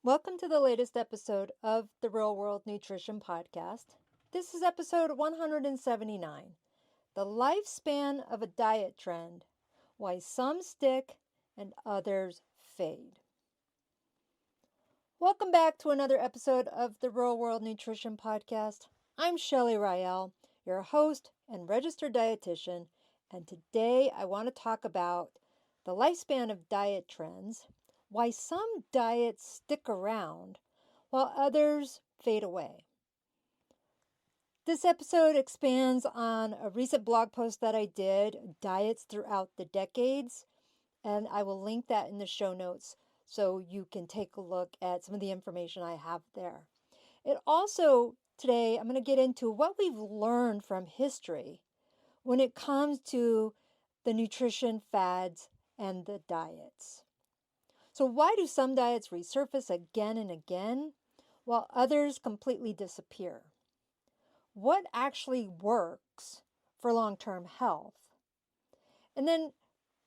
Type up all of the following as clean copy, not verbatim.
Welcome to the latest episode of the Real World Nutrition Podcast. This is episode 179, The Lifespan of a Diet Trend, Why Some Stick and Others Fade. Welcome back to another episode of the Real World Nutrition Podcast. I'm Shelley, your host and registered dietitian, and today I want to talk about the lifespan of diet trends, why some diets stick around while others fade away. This episode expands on a recent blog post that I did, Diets Throughout the Decades, and I will link that in the show notes so you can take a look at some of the information I have there. Today, I'm going to get into what we've learned from history when it comes to the nutrition fads and the diets. So why do some diets resurface again and again while others completely disappear? What actually works for long-term health? And then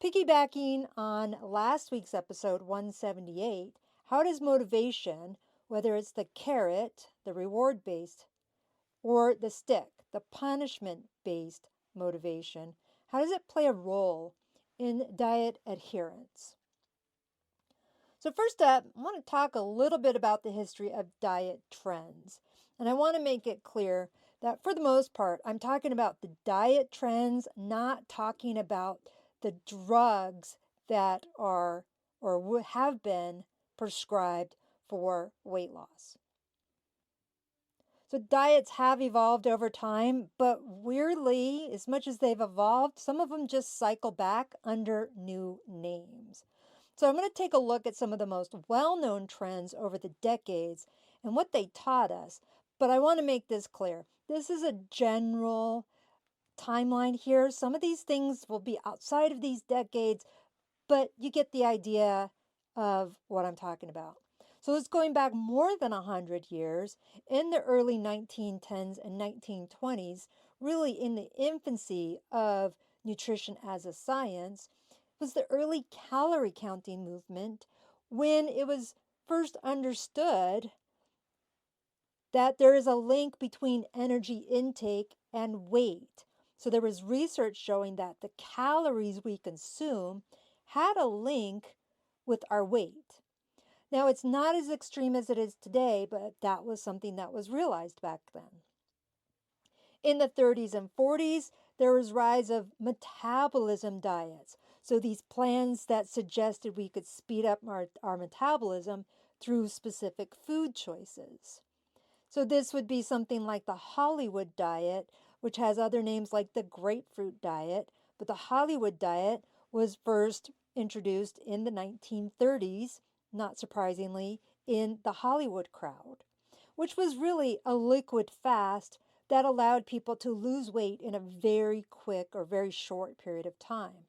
piggybacking on last week's episode 178, how does motivation, whether it's the carrot, the reward-based, or the stick, the punishment-based motivation, how does it play a role in diet adherence? So first up, I want to talk a little bit about the history of diet trends. And I want to make it clear that for the most part, I'm talking about the diet trends, not talking about the drugs that are or have been prescribed for weight loss. So diets have evolved over time, but weirdly, as much as they've evolved, some of them just cycle back under new names. So I'm going to take a look at some of the most well-known trends over the decades and what they taught us. But I want to make this clear. This is a general timeline here. Some of these things will be outside of these decades, but you get the idea of what I'm talking about. So it's going back more than 100 years in the early 1910s and 1920s, really in the infancy of nutrition as a science, was the early calorie counting movement when it was first understood that there is a link between energy intake and weight. So there was research showing that the calories we consume had a link with our weight. Now, it's not as extreme as it is today, but that was something that was realized back then. In the 30s and 40s, there was rise of metabolism diets. So these plans that suggested we could speed up our metabolism through specific food choices. So this would be something like the Hollywood diet, which has other names like the Grapefruit Diet. But the Hollywood diet was first introduced in the 1930s, not surprisingly, in the Hollywood crowd, which was really a liquid fast that allowed people to lose weight in a very quick or very short period of time.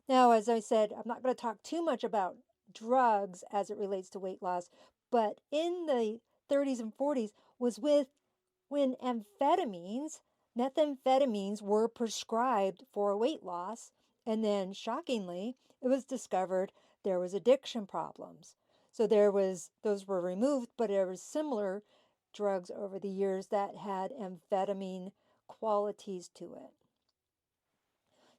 Now, as I said, I'm not going to talk too much about drugs as it relates to weight loss, but in the 30s and 40s was when methamphetamines were prescribed for weight loss, and then shockingly, it was discovered there was addiction problems. So those were removed, but there were similar drugs over the years that had amphetamine qualities to it.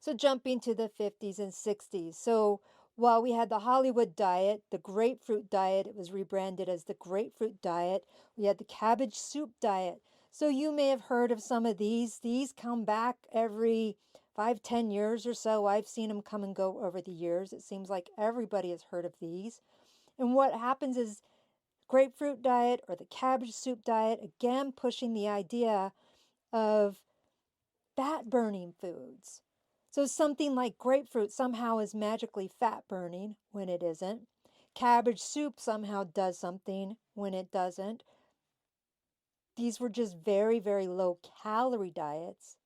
So jumping to the 50s and 60s. So while we had the Hollywood diet, the grapefruit diet, it was rebranded as the grapefruit diet. We had the cabbage soup diet. So you may have heard of some of these. These come back every 5-10 years or so. I've seen them come and go over the years. It seems like everybody has heard of these. And what happens is grapefruit diet or the cabbage soup diet, again pushing the idea of fat-burning foods. So something like grapefruit somehow is magically fat-burning when it isn't. Cabbage soup somehow does something when it doesn't. These were just very, very low-calorie diets.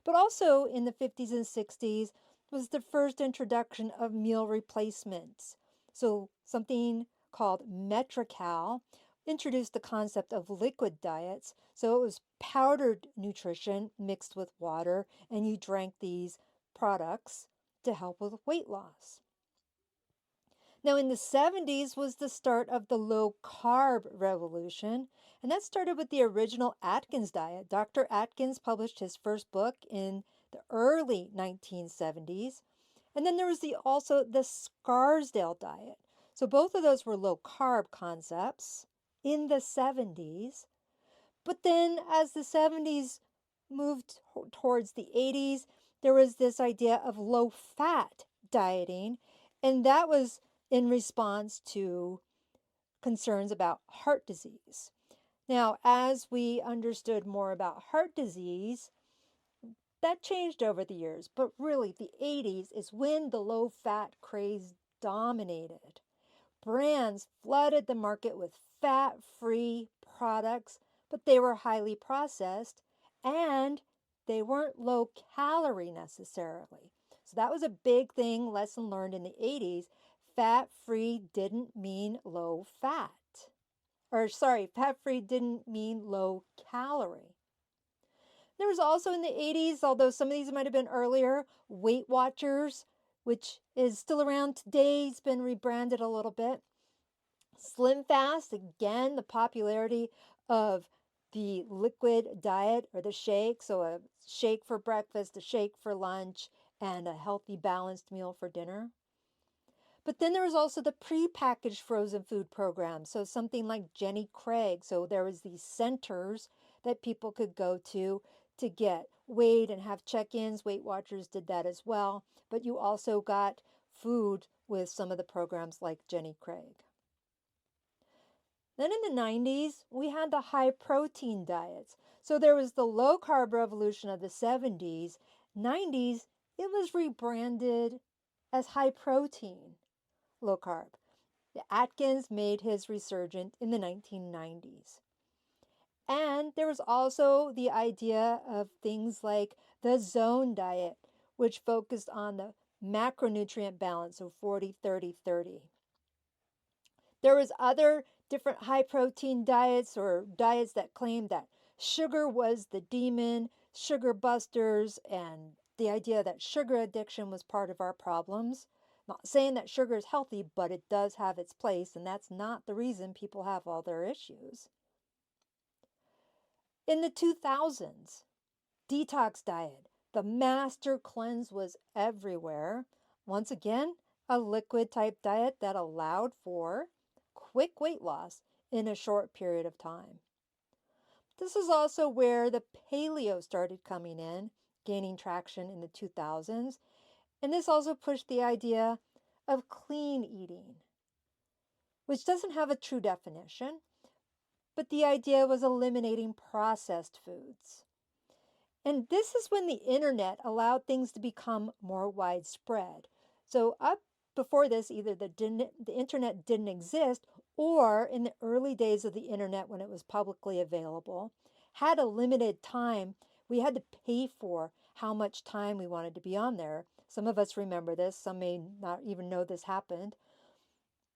But also in the 50s and 60s was the first introduction of meal replacements. So something called Metrical introduced the concept of liquid diets. So it was powdered nutrition mixed with water, and you drank these products to help with weight loss. Now, in the 70s was the start of the low carb revolution, and that started with the original Atkins diet. Dr. Atkins published his first book in the early 1970s. And then there was also the Scarsdale diet. So both of those were low carb concepts in the 70s. But then as the 70s moved towards the 80s, there was this idea of low fat dieting, and that was in response to concerns about heart disease. Now, as we understood more about heart disease, that changed over the years, but really the 80s is when the low fat craze dominated. Brands flooded the market with fat free products, but they were highly processed and they weren't low calorie necessarily. So that was a big thing, lesson learned in the 80s. Fat free didn't mean low fat. Fat free didn't mean low calorie. There was also in the 80s, although some of these might have been earlier, Weight Watchers, which is still around today. It's been rebranded a little bit. Slim Fast, again, the popularity of the liquid diet or the shake. So a shake for breakfast, a shake for lunch, and a healthy balanced meal for dinner. But then there was also the prepackaged frozen food program. So something like Jenny Craig. So there was these centers that people could go to get weighed and have check-ins. Weight Watchers did that as well. But you also got food with some of the programs like Jenny Craig. Then in the 90s, we had the high protein diets. So there was the low carb revolution of the 70s. 90s, it was rebranded as high protein, low carb. Atkins made his resurgence in the 1990s. And there was also the idea of things like the zone diet, which focused on the macronutrient balance, so 40-30-30. There was other different high protein diets or diets that claimed that sugar was the demon, sugar busters, and the idea that sugar addiction was part of our problems. Not saying that sugar is healthy, but it does have its place, and that's not the reason people have all their issues. In the 2000s, detox diet, the master cleanse was everywhere. Once again, a liquid type diet that allowed for quick weight loss in a short period of time. This is also where the paleo started coming in, gaining traction in the 2000s. And this also pushed the idea of clean eating, which doesn't have a true definition, but the idea was eliminating processed foods. And this is when the internet allowed things to become more widespread. So up before this, either the internet didn't exist, or in the early days of the internet when it was publicly available, had a limited time. We had to pay for how much time we wanted to be on there. Some of us remember this. Some may not even know this happened.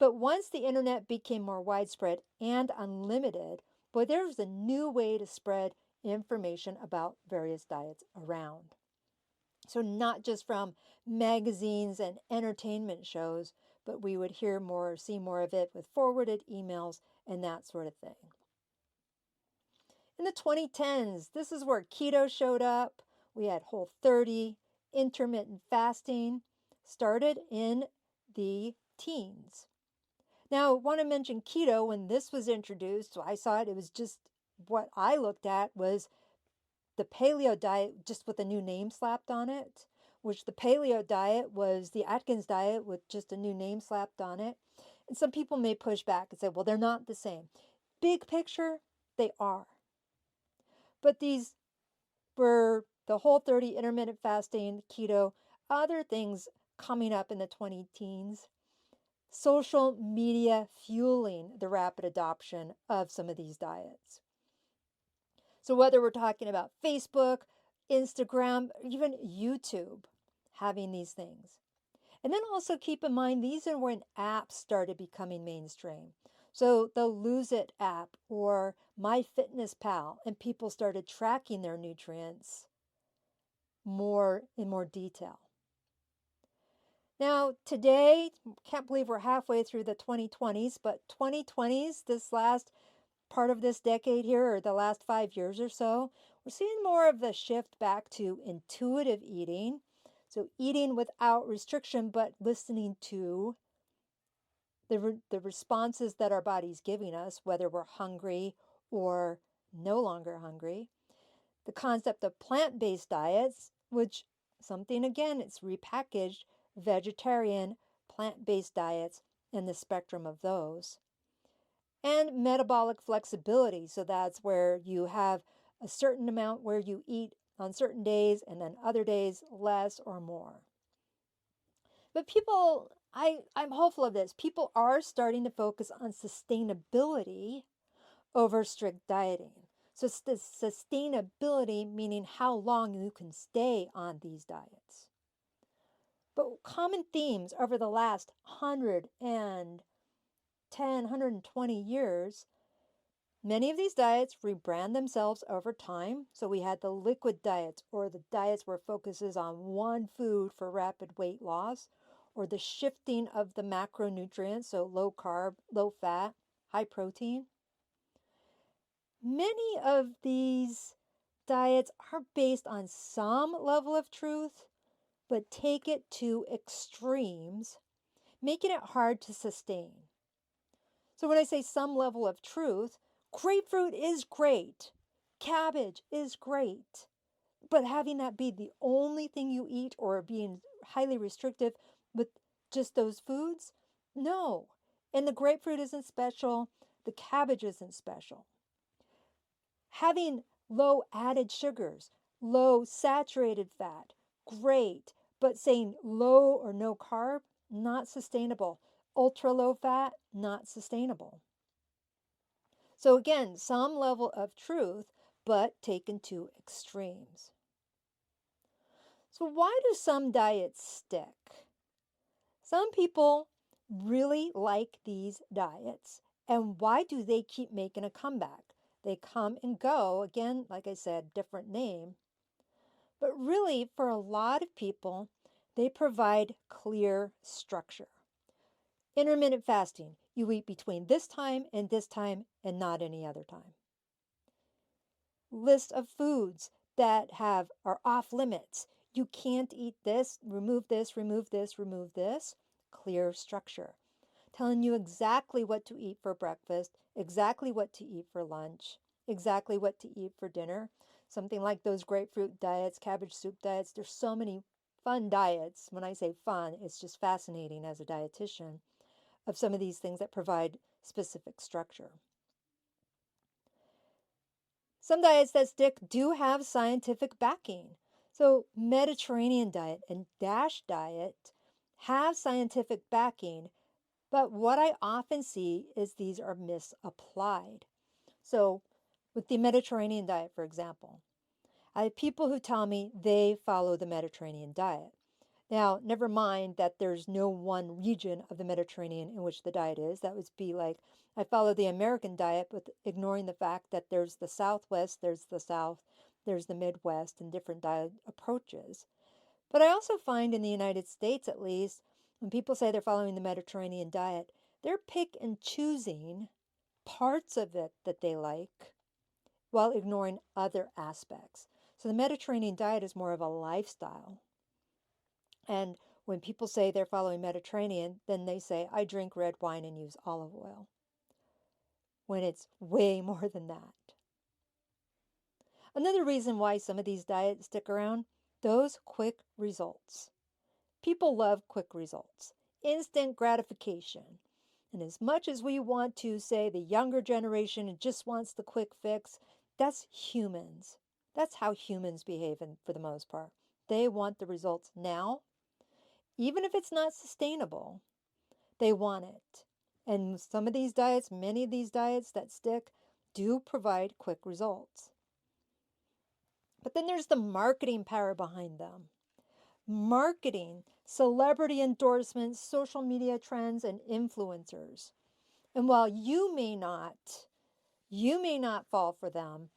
But once the internet became more widespread and unlimited, boy, there was a new way to spread information about various diets around. So not just from magazines and entertainment shows, but we would hear more, see more of it with forwarded emails and that sort of thing. In the 2010s, this is where keto showed up. We had Whole30, intermittent fasting, started in the teens. Now, I want to mention keto. When this was introduced, so I saw it, it was just what I looked at was the paleo diet just with a new name slapped on it, which the paleo diet was the Atkins diet with just a new name slapped on it. And some people may push back and say, well, they're not the same. Big picture, they are. But these were the Whole30, intermittent fasting, keto, other things coming up in the 2010s. Social media fueling the rapid adoption of some of these diets. So whether we're talking about Facebook, Instagram, even YouTube having these things. And then also keep in mind, these are when apps started becoming mainstream. So the Lose It app or MyFitnessPal, and people started tracking their nutrients in more detail. Now, today, can't believe we're halfway through the 2020s, but 2020s, this last part of this decade here, or the last 5 years or so, we're seeing more of the shift back to intuitive eating. So eating without restriction, but listening to the responses that our body's giving us, whether we're hungry or no longer hungry. The concept of plant-based diets, which something again, it's repackaged, vegetarian, plant-based diets, and the spectrum of those. And metabolic flexibility. So that's where you have a certain amount where you eat on certain days and then other days less or more. But people, I'm hopeful of this. People are starting to focus on sustainability over strict dieting. So it's the sustainability, meaning how long you can stay on these diets. But common themes over the last 120 years, many of these diets rebrand themselves over time. So we had the liquid diets, or the diets where focus is on one food for rapid weight loss, or the shifting of the macronutrients, so low carb, low fat, high protein. Many of these diets are based on some level of truth, but take it to extremes, making it hard to sustain. So when I say some level of truth, grapefruit is great, cabbage is great, but having that be the only thing you eat or being highly restrictive with just those foods, no. And the grapefruit isn't special, the cabbage isn't special. Having low added sugars, low saturated fat, great, but saying low or no carb, not sustainable. Ultra low fat, not sustainable. So again, some level of truth, but taken to extremes. So why do some diets stick? Some people really like these diets. And why do they keep making a comeback? They come and go, again, like I said, different name. But really, for a lot of people, they provide clear structure. Intermittent fasting, you eat between this time and not any other time. List of foods that are off limits. You can't eat this, remove this, remove this, remove this. Clear structure. Telling you exactly what to eat for breakfast, exactly what to eat for lunch, exactly what to eat for dinner. Something like those grapefruit diets, cabbage soup diets. There's so many fun diets. When I say fun, it's just fascinating as a dietitian of some of these things that provide specific structure. Some diets that stick do have scientific backing. So Mediterranean diet and DASH diet have scientific backing, but what I often see is these are misapplied. So with the Mediterranean diet, for example, I have people who tell me they follow the Mediterranean diet. Now, never mind that there's no one region of the Mediterranean in which the diet is. That would be like, I follow the American diet, but ignoring the fact that there's the Southwest, there's the South, there's the Midwest, and different diet approaches. But I also find in the United States, at least, when people say they're following the Mediterranean diet, they're pick and choosing parts of it that they like while ignoring other aspects. So the Mediterranean diet is more of a lifestyle. And when people say they're following Mediterranean, then they say, I drink red wine and use olive oil, when it's way more than that. Another reason why some of these diets stick around, those quick results. People love quick results, instant gratification. And as much as we want to say the younger generation just wants the quick fix, that's humans. That's how humans behave for the most part. They want the results now. Even if it's not sustainable, they want it. And some of these diets, many of these diets that stick, do provide quick results. But then there's the marketing power behind them. Marketing, celebrity endorsements, social media trends, and influencers. And while you may not fall for them,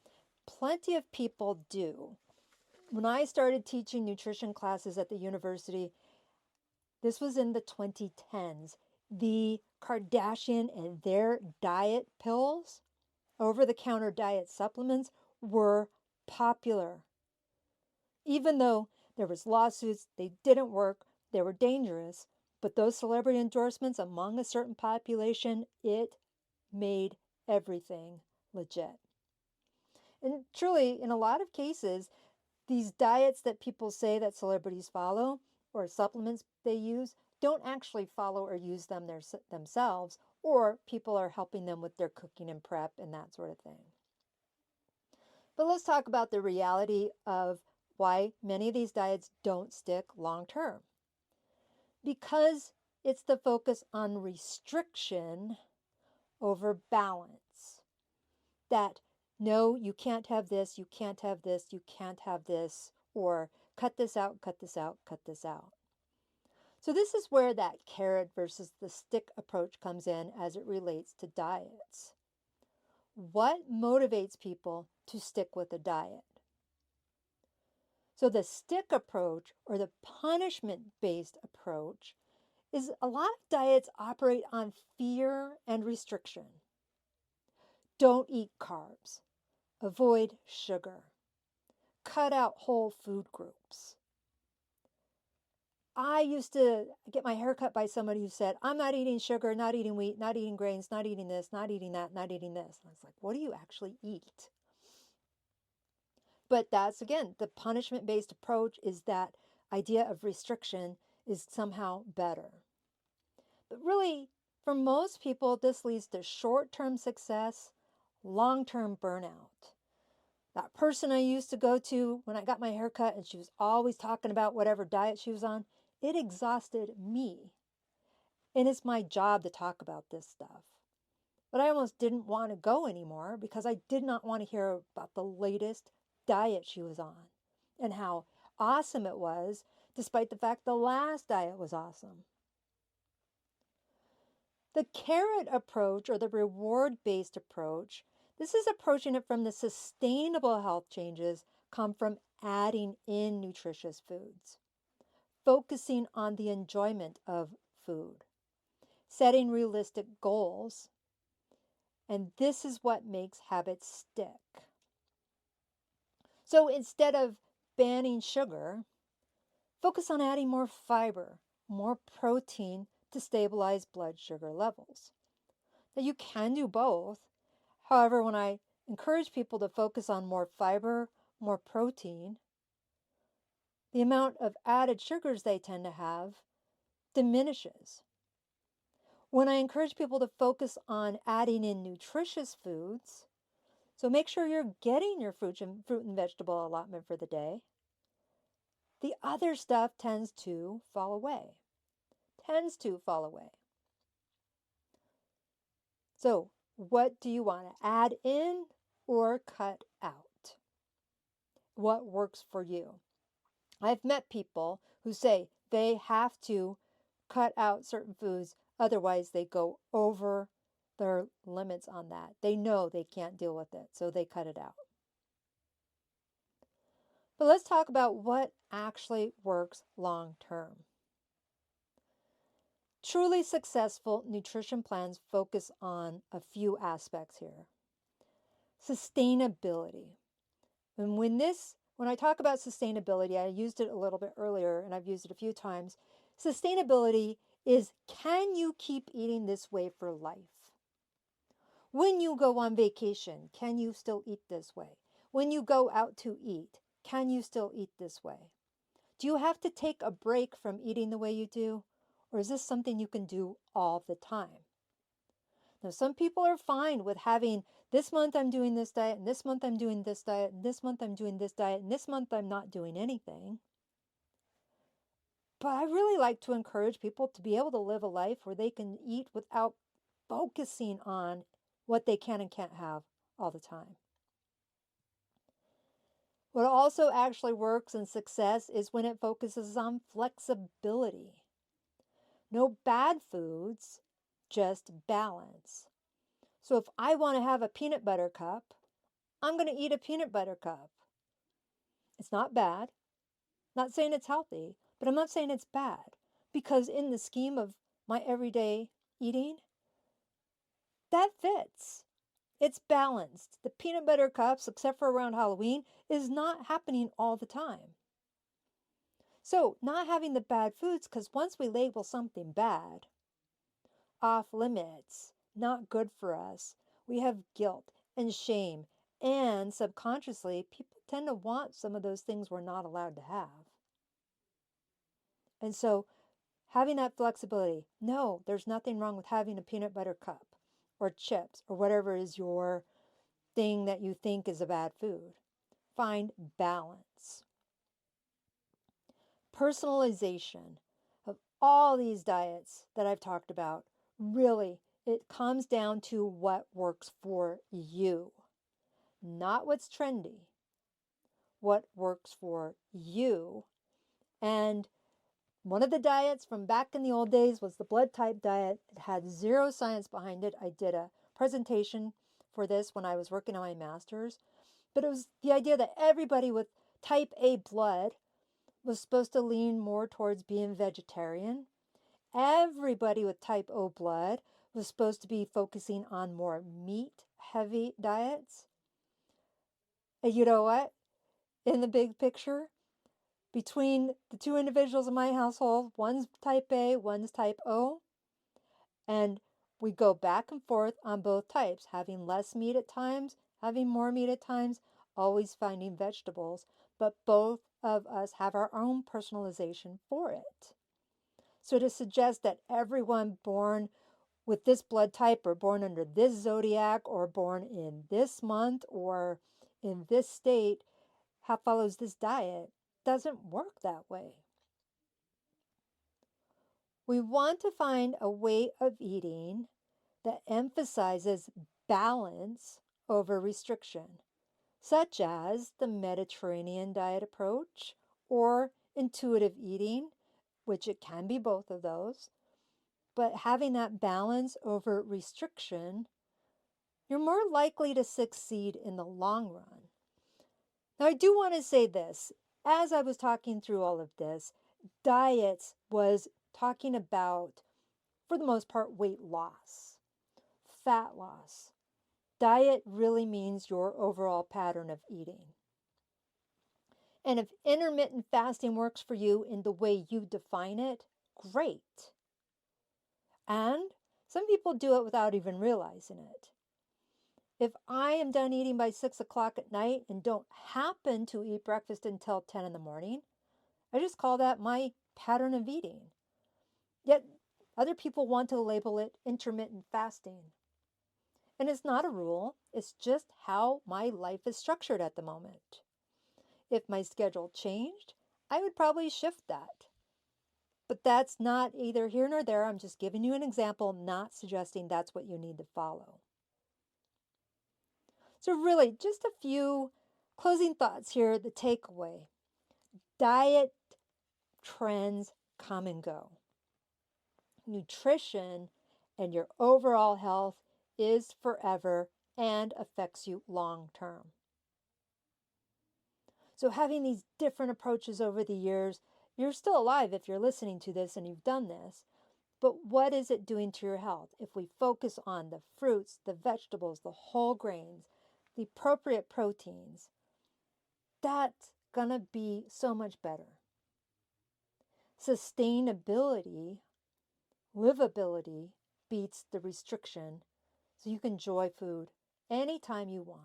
plenty of people do. When I started teaching nutrition classes at the university, This was in the 2010s. The Kardashian and their diet pills, over-the-counter diet supplements, were popular. Even though there was lawsuits, they didn't work, they were dangerous, but those celebrity endorsements among a certain population, it made everything legit. And truly, in a lot of cases, these diets that people say that celebrities follow or supplements they use don't actually follow or use them themselves, or people are helping them with their cooking and prep and that sort of thing. But let's talk about the reality of why many of these diets don't stick long term. Because it's the focus on restriction over balance. That no, you can't have this, you can't have this, you can't have this, or cut this out, cut this out, cut this out. So this is where that carrot versus the stick approach comes in as it relates to diets. What motivates people to stick with a diet? So the stick approach, or the punishment-based approach, is a lot of diets operate on fear and restriction. Don't eat carbs. Avoid sugar. Cut out whole food groups. I used to get my hair cut by somebody who said, I'm not eating sugar, not eating wheat, not eating grains, not eating this, not eating that, not eating this. And I was like, what do you actually eat? But that's, again, the punishment-based approach is that idea of restriction is somehow better. But really, for most people, this leads to short-term success, long-term burnout. That person I used to go to when I got my hair cut and she was always talking about whatever diet she was on, it exhausted me. And it's my job to talk about this stuff. But I almost didn't want to go anymore because I did not want to hear about the latest diet she was on and how awesome it was, despite the fact the last diet was awesome. The carrot approach, or the reward-based approach, this is approaching it from the sustainable health changes come from adding in nutritious foods, focusing on the enjoyment of food, setting realistic goals, and this is what makes habits stick. So instead of banning sugar, focus on adding more fiber, more protein to stabilize blood sugar levels. Now you can do both. However, when I encourage people to focus on more fiber, more protein, the amount of added sugars they tend to have diminishes. When I encourage people to focus on adding in nutritious foods, so make sure you're getting your fruit and vegetable allotment for the day, the other stuff tends to fall away. So what do you want to add in or cut out? What works for you? I've met people who say they have to cut out certain foods, otherwise they go over their limits on that. They know they can't deal with it, so they cut it out. But let's talk about what actually works long term. Truly successful nutrition plans focus on a few aspects here. Sustainability. And when I talk about sustainability, I used it a little bit earlier and I've used it a few times. Sustainability is, can you keep eating this way for life? When you go on vacation, can you still eat this way? When you go out to eat, can you still eat this way? Do you have to take a break from eating the way you do? Or is this something you can do all the time? Now, some people are fine with having this month I'm doing this diet, and this month I'm doing this diet, and this month I'm doing this diet, and this month I'm not doing anything. But I really like to encourage people to be able to live a life where they can eat without focusing on what they can and can't have all the time. What also actually works in success is when it focuses on flexibility. No bad foods, just balance. So if I want to have a peanut butter cup, I'm going to eat a peanut butter cup. It's not bad. Not saying it's healthy, but I'm not saying it's bad. because in the scheme of my everyday eating, that fits. It's balanced. The peanut butter cups, except for around Halloween, is not happening all the time. So, not having the bad foods, because once we label something bad, off limits, not good for us, we have guilt and shame, and subconsciously, people tend to want some of those things we're not allowed to have. And so, having that flexibility, no, there's nothing wrong with having a peanut butter cup or chips or whatever is your thing that you think is a bad food. Find balance. Personalization of all these diets that I've talked about, really, it comes down to what works for you, not what's trendy, what works for you. And one of the diets from back in the old days was the blood type diet. It had zero science behind it. I did a presentation for this when I was working on my master's, but it was the idea that everybody with type A blood was supposed to lean more towards being vegetarian. Everybody with type O blood was supposed to be focusing on more meat-heavy diets. And you know what? In the big picture, between the two individuals in my household, one's type A, one's type O, and we go back and forth on both types, having less meat at times, having more meat at times, always finding vegetables, but both of us have our own personalization for it. So to suggest that everyone born with this blood type or born under this zodiac or born in this month or in this state follows this diet doesn't work that way. We want to find a way of eating that emphasizes balance over restriction, such as the Mediterranean diet approach or intuitive eating, which it can be both of those. But having that balance over restriction, you're more likely to succeed in the long run. Now, I do want to say this. As I was talking through all of this, diets was talking about, for the most part, weight loss, fat loss. Diet really means your overall pattern of eating. And if intermittent fasting works for you in the way you define it, great. And some people do it without even realizing it. If I am done eating by 6 o'clock at night and don't happen to eat breakfast until 10 in the morning, I just call that my pattern of eating. Yet other people want to label it intermittent fasting. And it's not a rule, it's just how my life is structured at the moment. If my schedule changed, I would probably shift that. But that's not either here nor there. I'm just giving you an example, not suggesting that's what you need to follow. So really, just a few closing thoughts here, the takeaway. Diet trends come and go. Nutrition and your overall health is forever and affects you long term. So having these different approaches over the years, you're still alive if you're listening to this and you've done this. But what is it doing to your health? If we focus on the fruits, the vegetables, the whole grains, the appropriate proteins, that's going to be so much better. Sustainability, livability beats the restriction, so you can enjoy food anytime you want.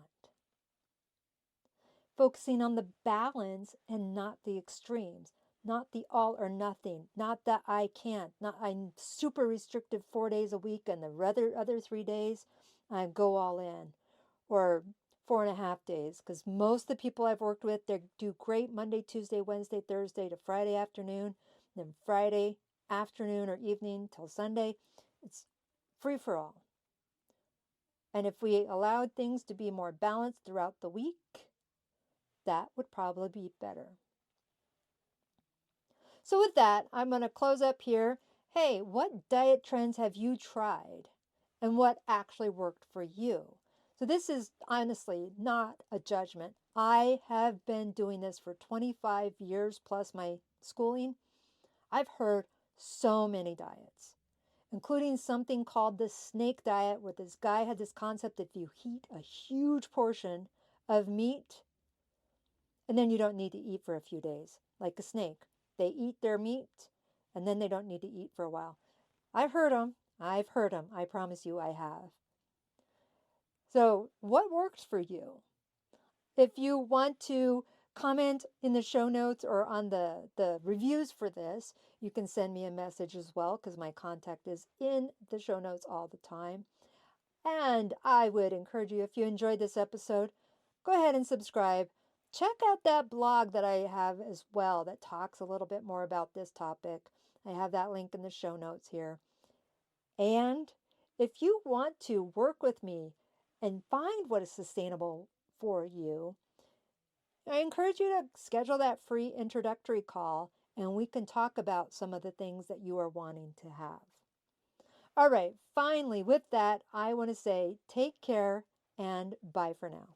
Focusing on the balance and not the extremes, not the all or nothing, not that I can't, not I'm super restrictive 4 days a week and the other 3 days I go all in, or 4.5 days, because most of the people I've worked with, they do great Monday, Tuesday, Wednesday, Thursday to Friday afternoon, then Friday afternoon or evening till Sunday. It's free for all. And if we allowed things to be more balanced throughout the week, that would probably be better. So with that, I'm going to close up here. Hey, what diet trends have you tried and what actually worked for you? So this is honestly not a judgment. I have been doing this for 25 years plus my schooling. I've heard so many diets, including something called the snake diet, where this guy had this concept that if you eat a huge portion of meat, and then you don't need to eat for a few days, like a snake. They eat their meat, and then they don't need to eat for a while. I've heard them. I've heard them. I promise you I have. So what works for you? If you want to comment in the show notes or on the reviews for this, you can send me a message as well, because my contact is in the show notes all the time. And I would encourage you, if you enjoyed this episode, go ahead and subscribe. Check out that blog that I have as well that talks a little bit more about this topic. I have that link in the show notes here. And if you want to work with me and find what is sustainable for you, I encourage you to schedule that free introductory call, and we can talk about some of the things that you are wanting to have. All right, finally, with that, I want to say take care and bye for now.